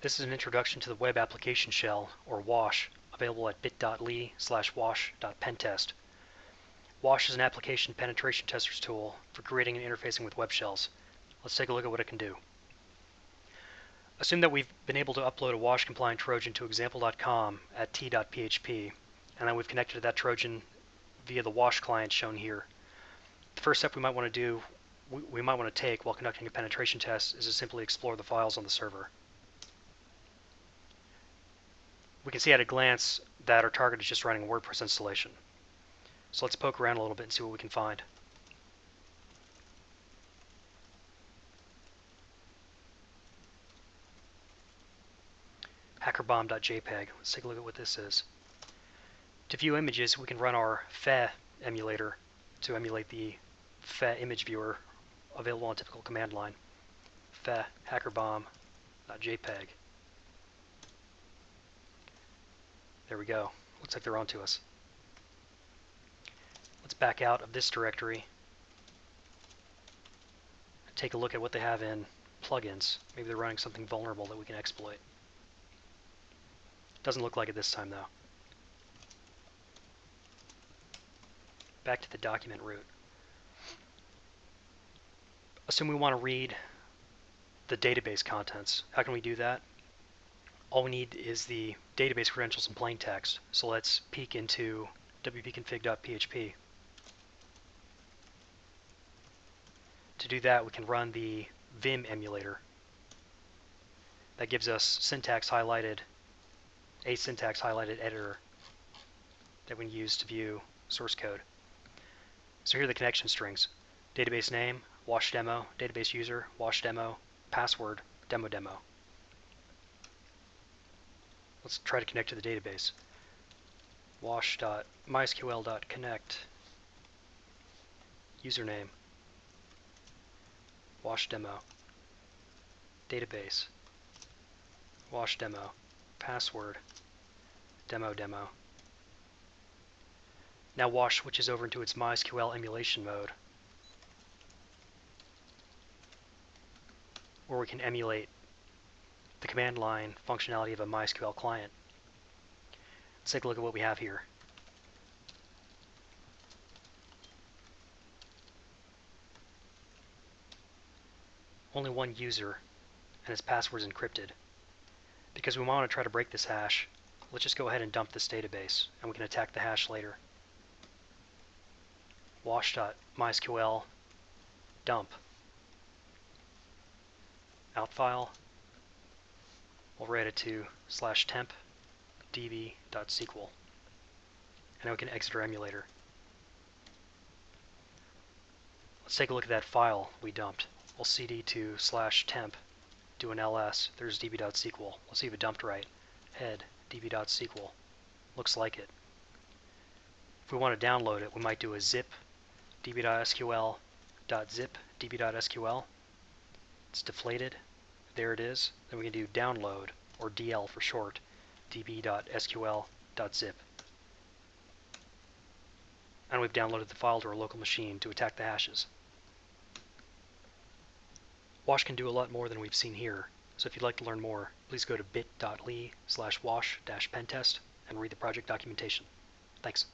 This is an introduction to the Web Application Shell, or WASH, available at bit.ly/wash.pentest. WASH is an application penetration testers tool for creating and interfacing with web shells. Let's take a look at what it can do. Assume that we've been able to upload a WASH-compliant Trojan to example.com at t.php, and that we've connected to that Trojan via the WASH client shown here. The first step we might want to take while conducting a penetration test is to simply explore the files on the server. We can see at a glance that our target is just running a WordPress installation. So let's poke around a little bit and see what we can find. Hackerbomb.jpg. Let's take a look at what this is. To view images, we can run our FE emulator to emulate the FE image viewer available on typical command line. FE hackerbomb.jpg. There we go. Looks like they're onto us. Let's back out of this directory and take a look at what they have in plugins. Maybe they're running something vulnerable that we can exploit. Doesn't look like it this time though. Back to the document root. Assume we want to read the database contents. How can we do that? All we need is the database credentials in plain text. So let's peek into wp-config.php. To do that, we can run the vim emulator. That gives us a syntax highlighted editor that we can use to view source code. So here are the connection strings. Database name, wash demo, database user, wash demo, password, demo. Let's try to connect to the database. Wash.mysql.connect, username, wash demo, database, wash demo, password, demo. Now WASH switches over into its MySQL emulation mode, where we can emulate the command line functionality of a MySQL client. Let's take a look at what we have here. Only one user, and his password is encrypted. Because we want to try to break this hash, let's just go ahead and dump this database, and we can attack the hash later. Wash.mysql dump. Out file. We'll write it to /temp db.sql. And now we can exit our emulator. Let's take a look at that file we dumped. We'll cd to /temp, do an ls, there's db.sql. Let's see if it dumped right. Head db.sql. Looks like it. If we want to download it, we might do a zip db.sql.zip db.sql. It's deflated. There it is. Then we can do download, or DL for short, db.sql.zip. And we've downloaded the file to our local machine to attack the hashes. WASH can do a lot more than we've seen here, so if you'd like to learn more, please go to bit.ly/wash-pentest and read the project documentation. Thanks.